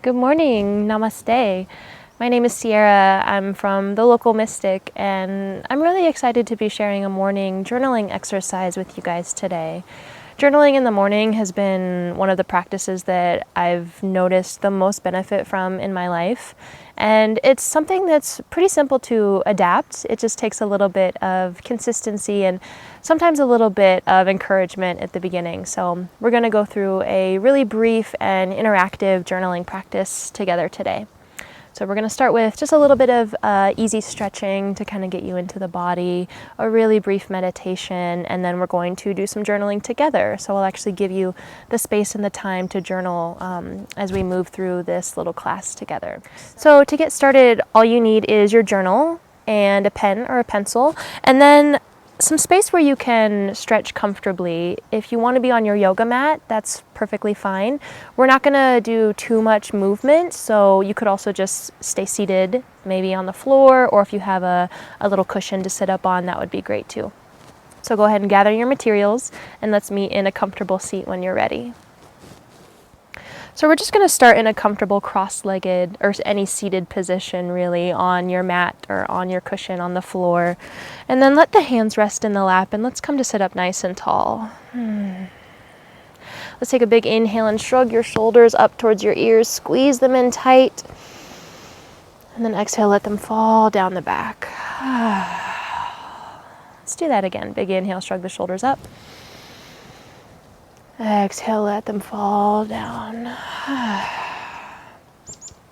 Good morning, namaste. My name is Sierra. I'm from the local Mystic, and I'm really excited to be sharing a morning journaling exercise with you guys today. Journaling in the morning has been one of the practices that I've noticed the most benefit from in my life, and it's something that's pretty simple to adapt. It just takes a little bit of consistency and sometimes a little bit of encouragement at the beginning. So we're going to go through a really brief and interactive journaling practice together today. So we're going to start with just a little bit of easy stretching to kind of get you into the body, a really brief meditation, and then we're going to do some journaling together. So I'll actually give you the space and the time to journal as we move through this little class together. So to get started, all you need is your journal and a pen or a pencil, and then some space where you can stretch comfortably. If you want to be on your yoga mat, that's perfectly fine. We're not going to do too much movement, so you could also just stay seated, maybe on the floor, or if you have a little cushion to sit up on, that would be great too. So go ahead and gather your materials, and let's meet in a comfortable seat when you're ready. So we're just going to start in a comfortable cross-legged or any seated position really on your mat or on your cushion on the floor. And then let the hands rest in the lap and let's come to sit up nice and tall. Let's take a big inhale and shrug your shoulders up towards your ears. Squeeze them in tight. And then exhale, let them fall down the back. Let's do that again. Big inhale, shrug the shoulders up. Exhale, let them fall down.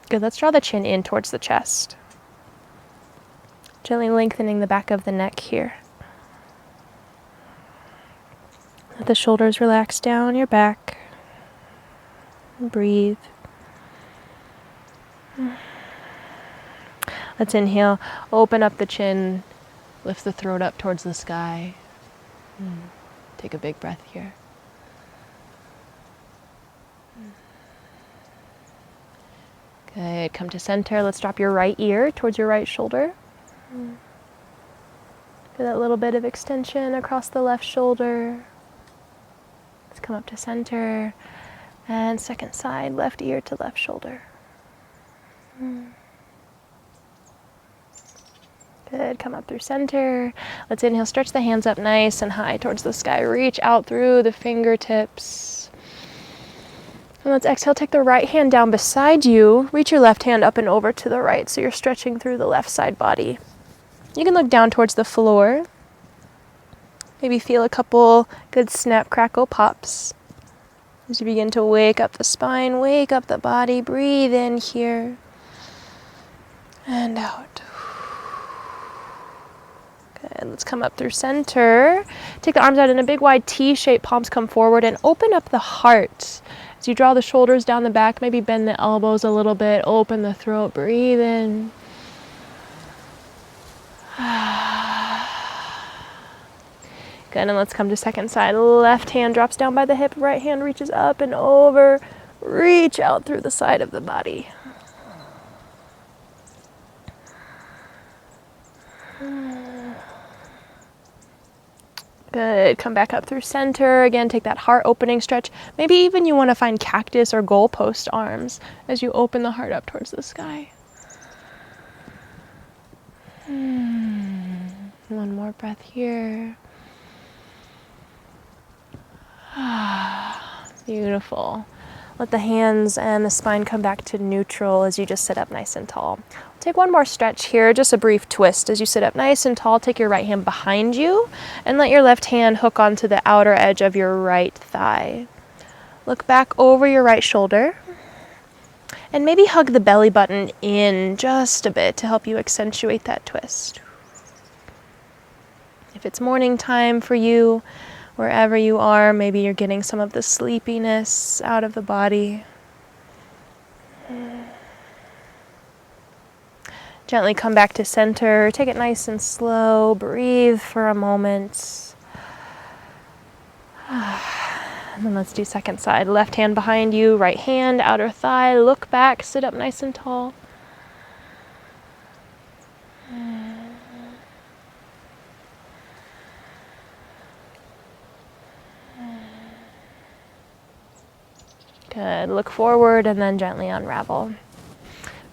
Good, let's draw the chin in towards the chest. Gently lengthening the back of the neck here. Let the shoulders relax down your back. Breathe. Let's inhale, open up the chin, lift the throat up towards the sky. Take a big breath here. Good, come to center. Let's drop your right ear towards your right shoulder. Feel that little bit of extension across the left shoulder. Let's come up to center. And second side, left ear to left shoulder. Good, come up through center. Let's inhale, stretch the hands up nice and high towards the sky. Reach out through the fingertips. And let's exhale, take the right hand down beside you. Reach your left hand up and over to the right so you're stretching through the left side body. You can look down towards the floor. Maybe feel a couple good snap, crackle pops. As you begin to wake up the spine, wake up the body, breathe in here and out. Good, let's come up through center. Take the arms out in a big wide T shape, palms come forward and open up the heart. As you draw the shoulders down the back, maybe bend the elbows a little bit, open the throat, breathe in. Good, and let's come to second side. Left hand drops down by the hip, right hand reaches up and over. Reach out through the side of the body. Good, come back up through center. Again, take that heart opening stretch. Maybe even you want to find cactus or goalpost arms as you open the heart up towards the sky. One more breath here. Beautiful. Let the hands and the spine come back to neutral as you just sit up nice and tall. Take one more stretch here, just a brief twist. As you sit up nice and tall, take your right hand behind you and let your left hand hook onto the outer edge of your right thigh. Look back over your right shoulder and maybe hug the belly button in just a bit to help you accentuate that twist. If it's morning time for you, wherever you are, maybe you're getting some of the sleepiness out of the body. Gently come back to center. Take it nice and slow. Breathe for a moment. And then let's do second side. Left hand behind you, right hand, outer thigh. Look back, sit up nice and tall. Good. Look forward and then gently unravel.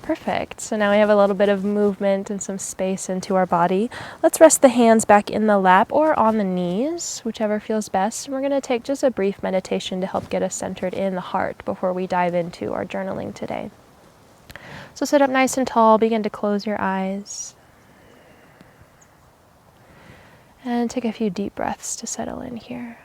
Perfect. So now we have a little bit of movement and some space into our body. Let's rest the hands back in the lap or on the knees, whichever feels best. And we're going to take just a brief meditation to help get us centered in the heart before we dive into our journaling today. So sit up nice and tall, begin to close your eyes. And take a few deep breaths to settle in here.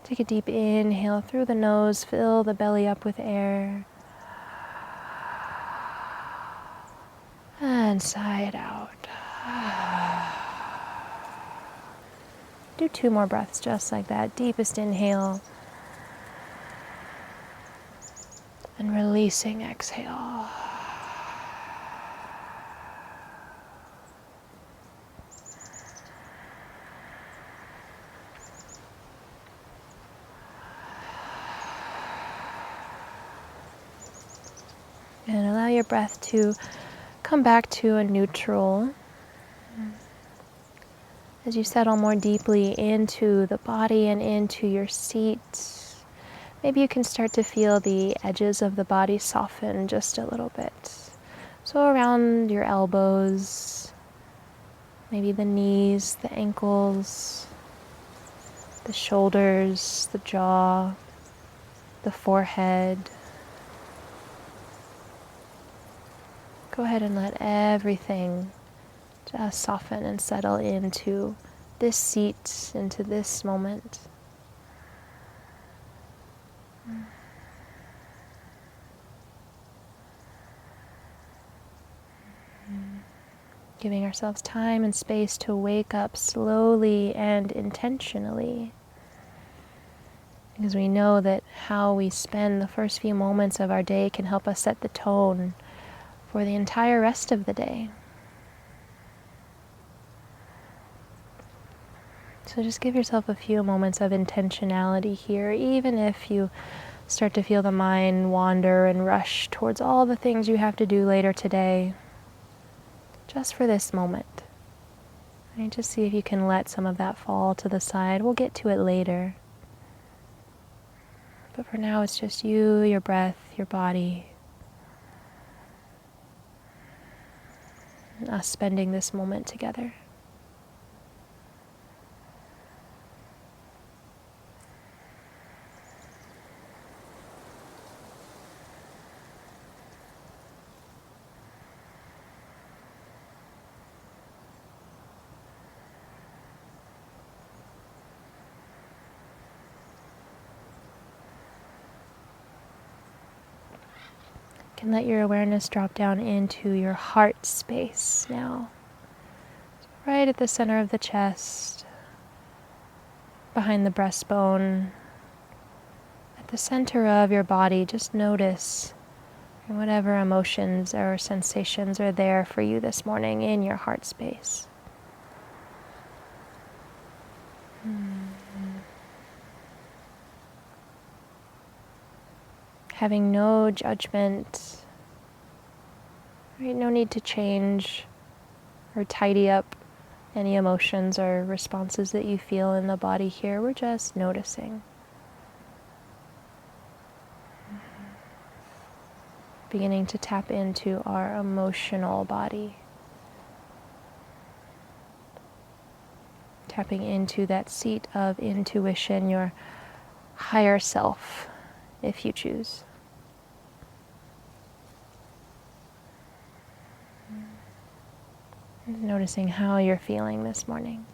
Take a deep inhale through the nose, fill the belly up with air. And sigh it out. Do 2 more breaths just like that. Deepest inhale. And releasing exhale. And allow your breath to come back to a neutral as you settle more deeply into the body and into your seat. Maybe you can start to feel the edges of the body soften just a little bit. So around your elbows, maybe the knees, the ankles, the shoulders, the jaw, the forehead. Go ahead and let everything just soften and settle into this seat, into this moment. Giving ourselves time and space to wake up slowly and intentionally. Because we know that how we spend the first few moments of our day can help us set the tone for the entire rest of the day. So just give yourself a few moments of intentionality here, even if you start to feel the mind wander and rush towards all the things you have to do later today. Just for this moment. And just see if you can let some of that fall to the side. We'll get to it later. But for now, it's just you, your breath, your body, and us spending this moment together. And let your awareness drop down into your heart space now. Right at the center of the chest, behind the breastbone, at the center of your body. Just notice whatever emotions or sensations are there for you this morning in your heart space. Having no judgment, right? No need to change or tidy up any emotions or responses that you feel in the body here. We're just noticing. Beginning to tap into our emotional body. Tapping into that seat of intuition, your higher self, if you choose. Noticing how you're feeling this morning.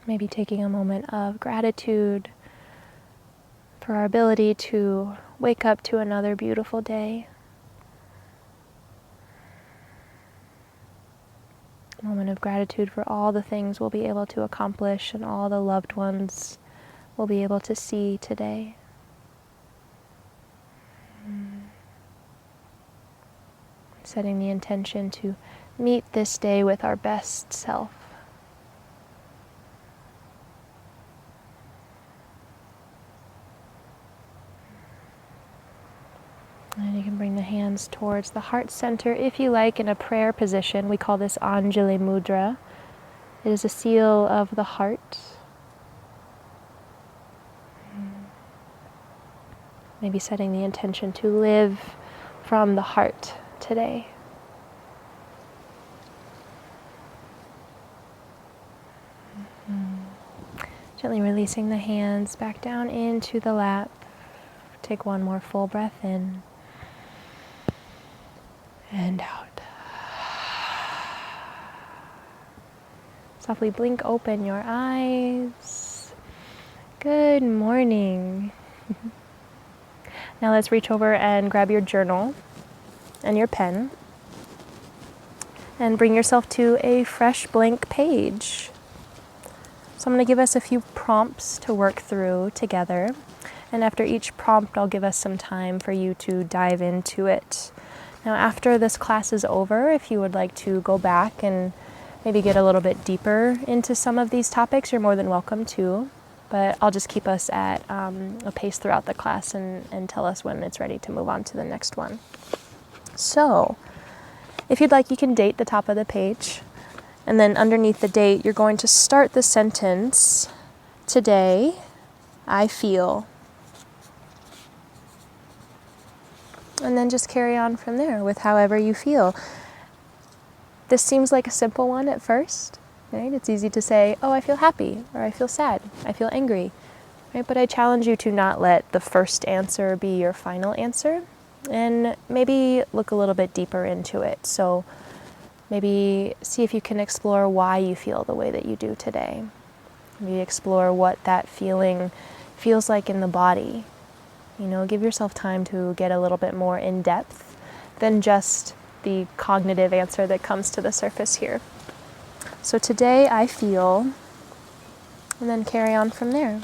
Maybe taking a moment of gratitude for our ability to wake up to another beautiful day. A moment of gratitude for all the things we'll be able to accomplish and all the loved ones we'll be able to see today. setting the intention to meet this day with our best self. And you can bring the hands towards the heart center if you like in a prayer position. We call this Anjali Mudra. It is a seal of the heart. Maybe setting the intention to live from the heart today. Gently releasing the hands back down into the lap. Take one more full breath in and out. Softly blink open your eyes. Good morning. Now let's reach over and grab your journal and your pen and bring yourself to a fresh blank page. So I'm going to give us a few prompts to work through together. And after each prompt, I'll give us some time for you to dive into it. Now, after this class is over, if you would like to go back and maybe get a little bit deeper into some of these topics, you're more than welcome to. But I'll just keep us at a pace throughout the class and tell us when it's ready to move on to the next one. So, if you'd like, you can date the top of the page. And then underneath the date, you're going to start the sentence, today, I feel. And then just carry on from there with however you feel. This seems like a simple one at first, right? It's easy to say, oh, I feel happy, or I feel sad, I feel angry, right? But I challenge you to not let the first answer be your final answer, and maybe look a little bit deeper into it. So maybe see if you can explore why you feel the way that you do today. Maybe explore what that feeling feels like in the body. You know, give yourself time to get a little bit more in depth than just the cognitive answer that comes to the surface here. So today I feel, and then carry on from there.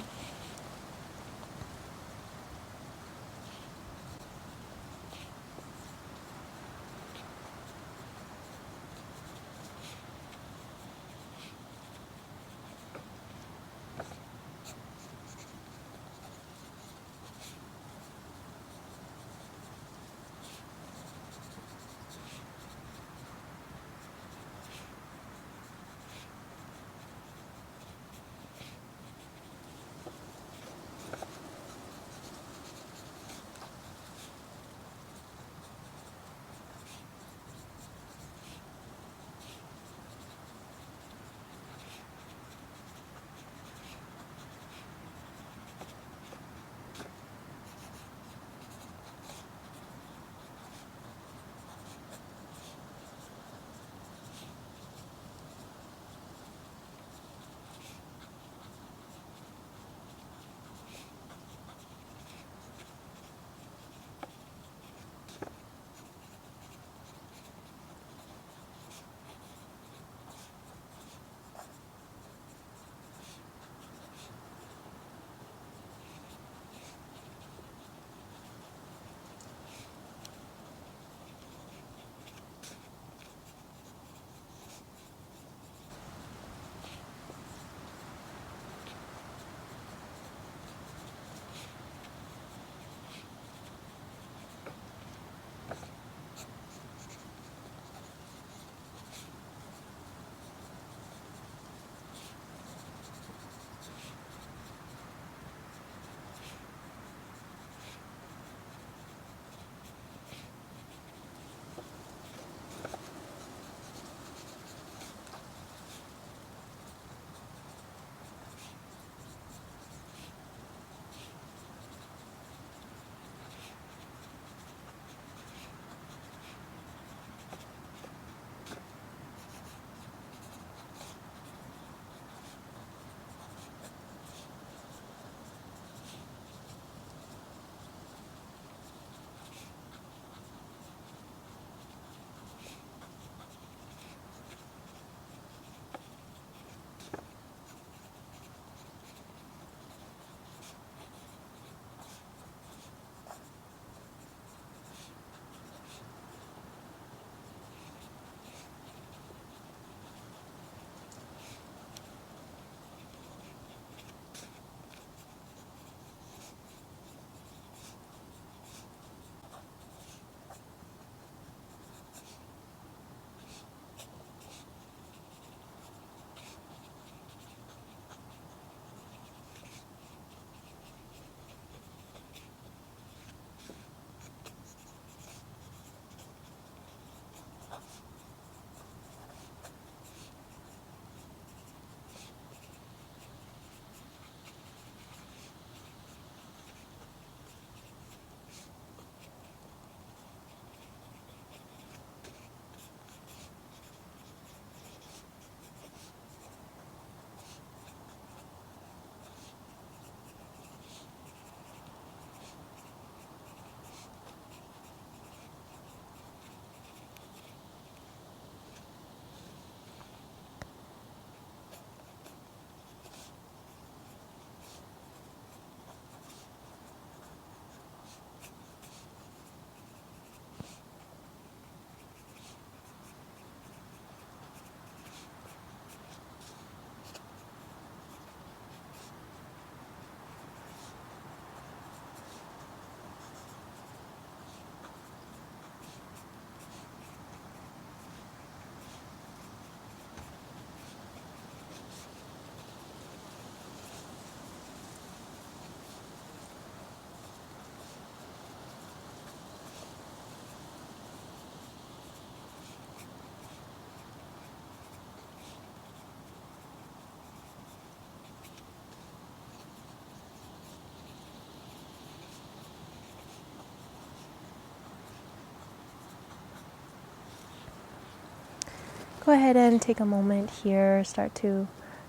go ahead and take a moment here, start to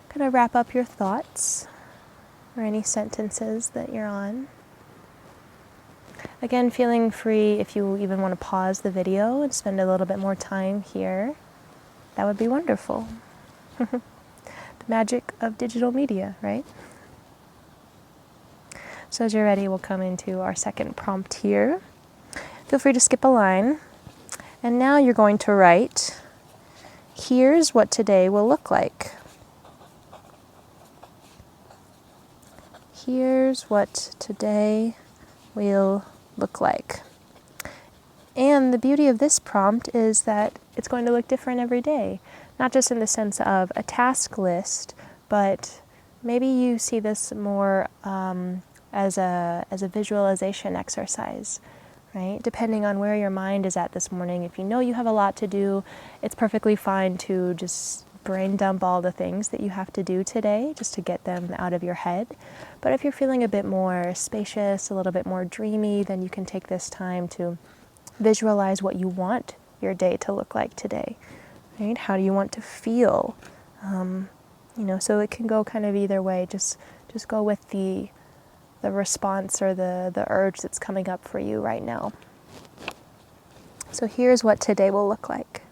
kind of wrap up your thoughts or any sentences that you're on. Again, feeling free if you even want to pause the video and spend a little bit more time here. That would be wonderful. The magic of digital media, right? So as you're ready, we'll come into our second prompt here. Feel free to skip a line. And now you're going to write, here's what today will look like. Here's what today will look like. And the beauty of this prompt is that it's going to look different every day. Not just in the sense of a task list, but maybe you see this more as a visualization exercise, right? Depending on where your mind is at this morning. If you know you have a lot to do, it's perfectly fine to just brain dump all the things that you have to do today just to get them out of your head. But if you're feeling a bit more spacious, a little bit more dreamy, then you can take this time to visualize what you want your day to look like today, right? How do you want to feel? So it can go kind of either way. Just go with the response or the urge that's coming up for you right now. So here's what today will look like.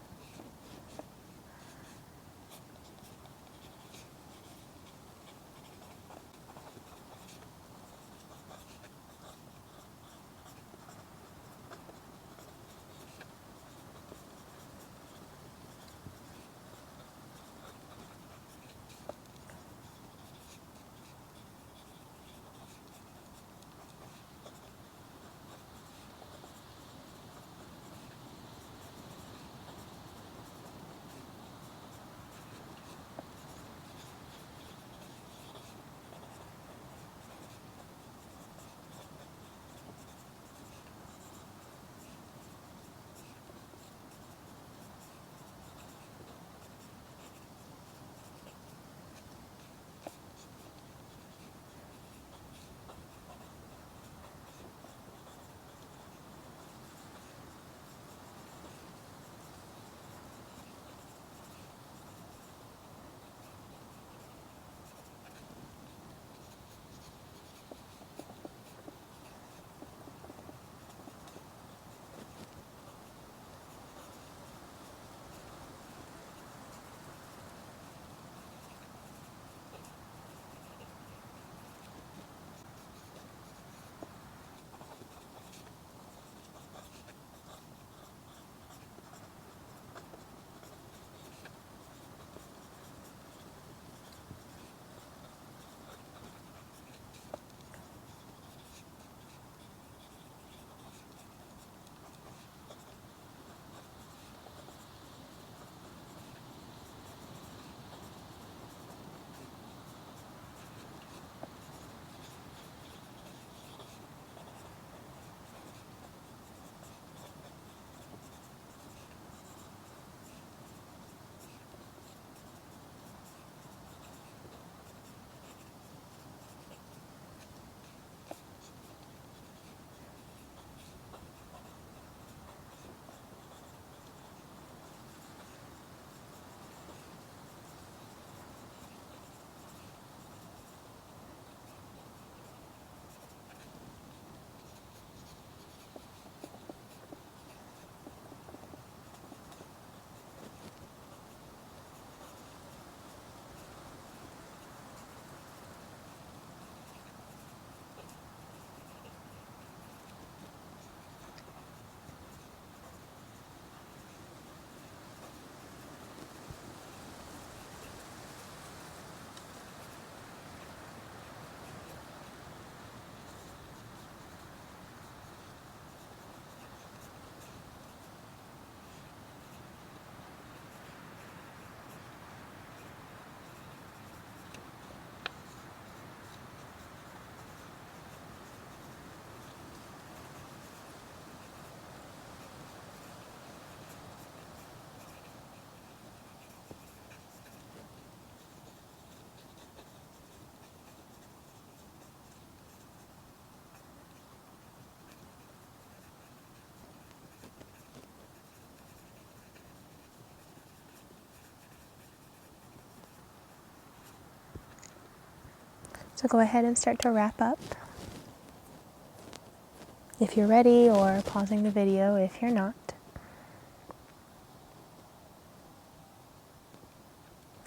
So go ahead and start to wrap up if you're ready, or pausing the video if you're not.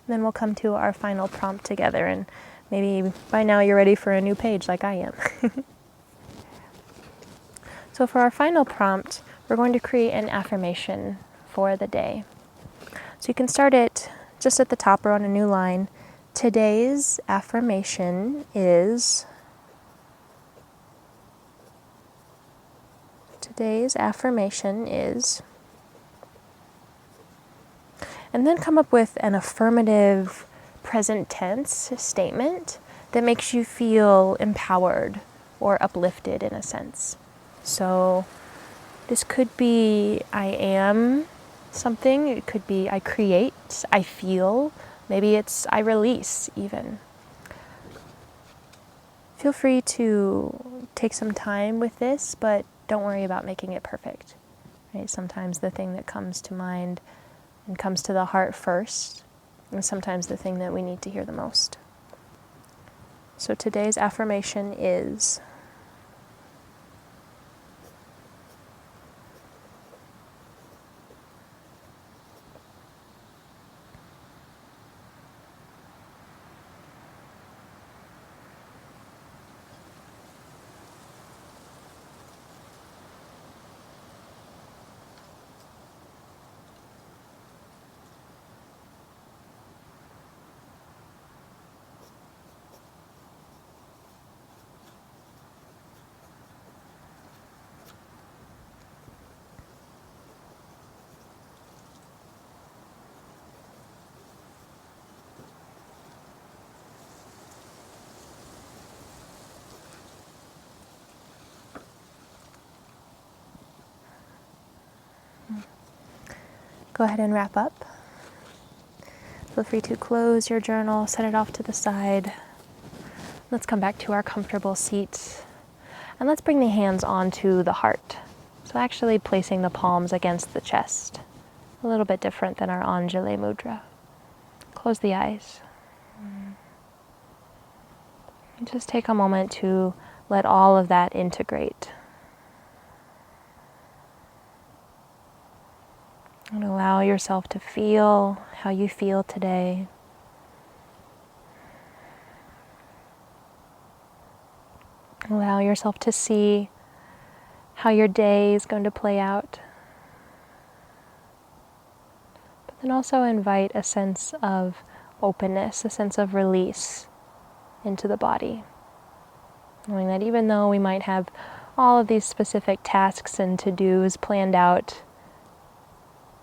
Then we'll come to our final prompt together, and maybe by now you're ready for a new page like I am. So for our final prompt, we're going to create an affirmation for the day. So you can start it just at the top or on a new line. Today's affirmation is... Today's affirmation is... And then come up with an affirmative present tense statement that makes you feel empowered or uplifted in a sense. So this could be I am something, it could be I create, I feel, maybe it's I release even. Feel free to take some time with this, but don't worry about making it perfect. Right? Sometimes the thing that comes to mind and comes to the heart first, and sometimes the thing that we need to hear the most. So today's affirmation is... Go ahead and wrap up. Feel free to close your journal, set it off to the side. Let's come back to our comfortable seat, and let's bring the hands onto the heart. So actually placing the palms against the chest. A little bit different than our Anjali Mudra. Close the eyes. And just take a moment to let all of that integrate. And allow yourself to feel how you feel today. Allow yourself to see how your day is going to play out. But then also invite a sense of openness, a sense of release into the body. Knowing that even though we might have all of these specific tasks and to-dos planned out,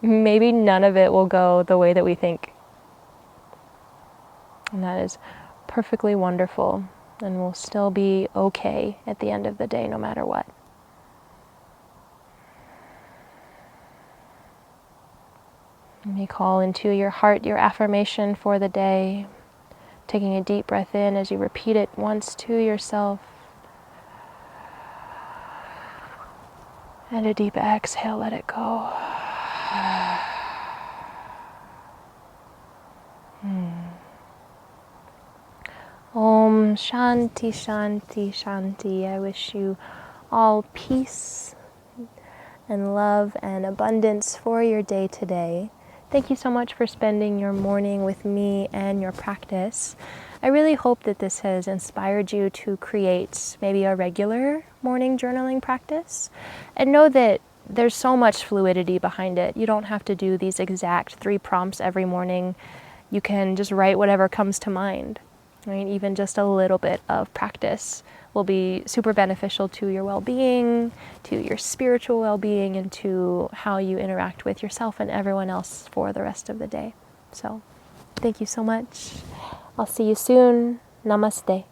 maybe none of it will go the way that we think. And that is perfectly wonderful, and we'll still be okay at the end of the day, no matter what. You may call into your heart your affirmation for the day, taking a deep breath in as you repeat it once to yourself. And a deep exhale, let it go. Om Shanti Shanti Shanti. I wish you all peace and love and abundance for your day today. Thank you so much for spending your morning with me and your practice. I really hope that this has inspired you to create maybe a regular morning journaling practice. And know that there's so much fluidity behind it. You don't have to do these exact 3 prompts every morning. You can just write whatever comes to mind. Right? Even just a little bit of practice will be super beneficial to your well-being, to your spiritual well-being, and to how you interact with yourself and everyone else for the rest of the day. So, thank you so much. I'll see you soon. Namaste.